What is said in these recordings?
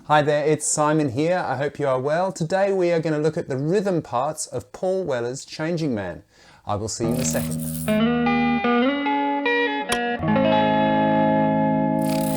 Hi there, it's Simon here. I hope you are well. Today we are going to look at the rhythm parts of Paul Weller's Changingman. I will see you in a second.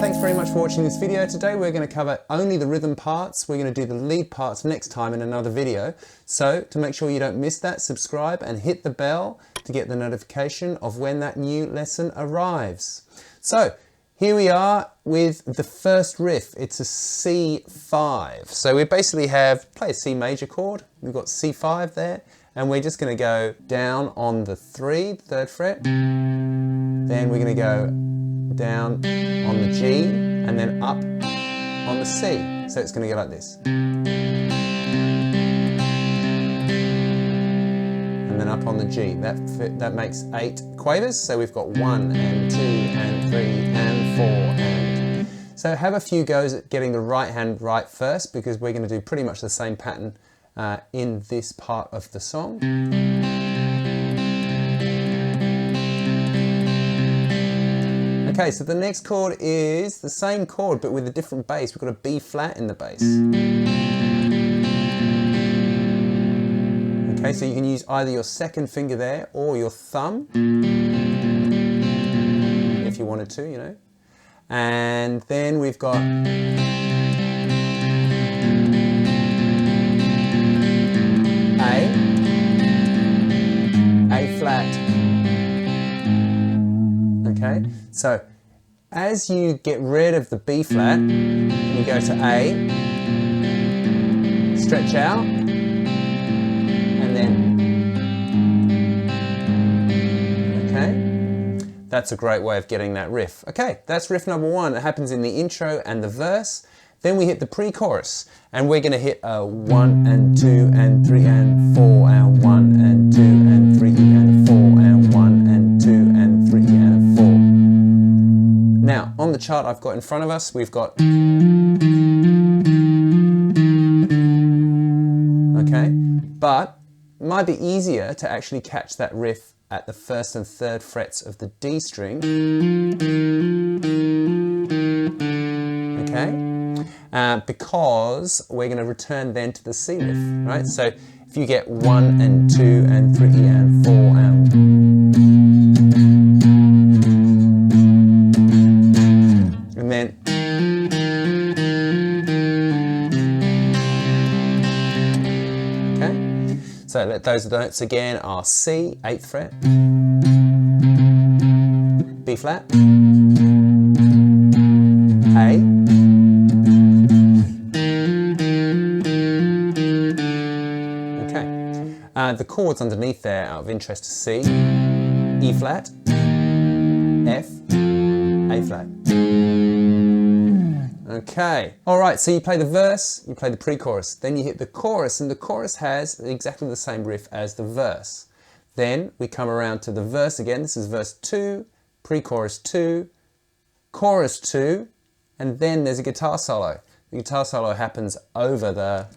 Thanks very much for watching this video. Today we're going to cover only the rhythm parts. We're going to do the lead parts next time in another video. So to make sure you don't miss that, subscribe and hit the bell to get the notification of when that new lesson arrives. So here we are with the first riff. It's a C5. So we basically play a C major chord. We've got C5 there, and we're just going to go down on the 3, 3rd fret. Then we're going to go down on the G, and then up on the C. So it's going to go like this. And then up on the G. That makes 8 quavers. So we've got 1 and 2 and 3 and 4 and... So have a few goes at getting the right hand right first, because we're going to do pretty much the same pattern in this part of the song. Okay, so the next chord is the same chord but with a different bass. We've got a B flat in the bass. Okay, so you can use either your second finger there or your thumb, if you wanted to, you know. And then we've got A flat. Okay, so as you get rid of the B flat, you go to A, stretch out, and then, okay, that's a great way of getting that riff. Okay, that's riff number 1. It happens in the intro and the verse. Then we hit the pre-chorus, and we're going to hit a 1 and 2 and 3 and 4 and 1 and 2 and 3 and 4 and 1 and 2 and 3 and 4. Now, on the chart I've got in front of us, we've got... Okay, but it might be easier to actually catch that riff at the 1st and 3rd frets of the D string. Okay, because we're going to return then to the C riff, right? So if you get 1 and 2 and 3 and 4 and... and then... Okay, so those notes again are C, 8th fret, B flat, A, the chords underneath there are of interest to C, E flat, F, A flat. Okay, alright, so you play the verse, you play the pre-chorus, then you hit the chorus, and the chorus has exactly the same riff as the verse. Then we come around to the verse again. This is verse 2, pre-chorus 2, chorus 2, and then there's a guitar solo. The guitar solo happens over the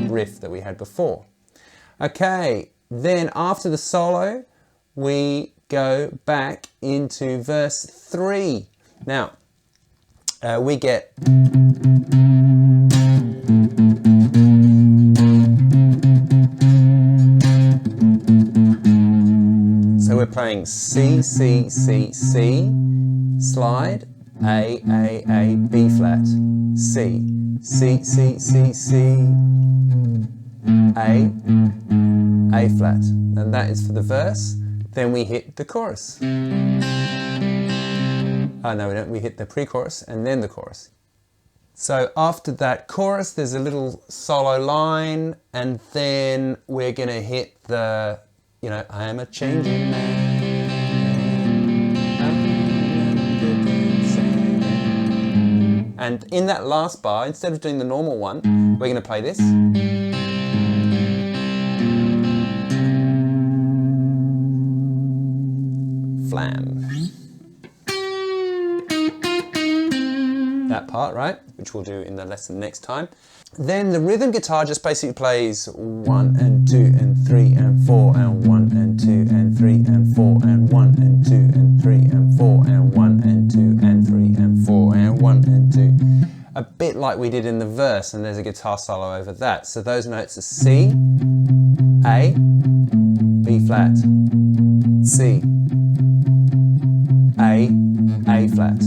riff that we had before. Okay, then after the solo, we go back into verse 3. Now, we get... So we're playing C, C, C, C, slide, A, B flat, C, C, C, C, C, A flat, and that is for the verse. Then we hit the chorus. Oh no, we don't. We hit the pre-chorus and then the chorus. So after that chorus, there's a little solo line, and then we're gonna hit the, you know, I am a changing man. And in that last bar, instead of doing the normal one, we're gonna play this. Flam. That part, right? Which we'll do in the lesson next time. Then the rhythm guitar just basically plays 1 and 2 and 3 and 4 and 1 and 2 and 3 and 4 and 1 and 2 and 3 and 4 and 1 and 2 and 3 and 4 and and 1 and 2. A bit like we did in the verse, and there's a guitar solo over that. So those notes are C, A, B flat, C, A flat.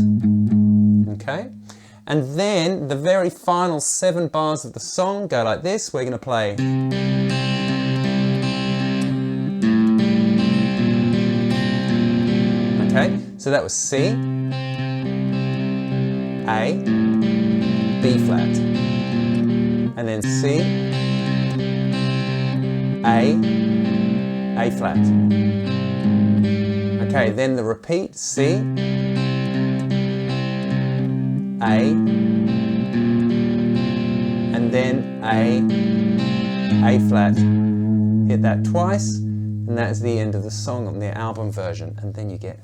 Okay? And then the very final 7 bars of the song go like this. We're going to play. Okay, so that was C, A, B flat, and then C, A flat. Okay, then the repeat, C, A, and then A flat. Hit that twice, and that is the end of the song on the album version, and then you get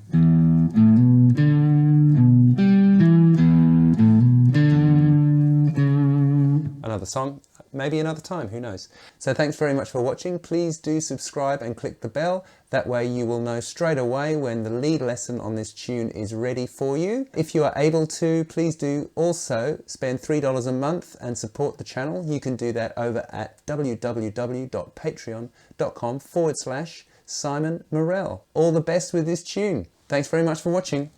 another song, maybe another time, who knows. So thanks very much for watching. Please do subscribe and click the bell. That way you will know straight away when the lead lesson on this tune is ready for you. If you are able to, please do also spend $3 a month and support the channel. You can do that over at www.patreon.com/Simon Morell. All the best with this tune. Thanks very much for watching.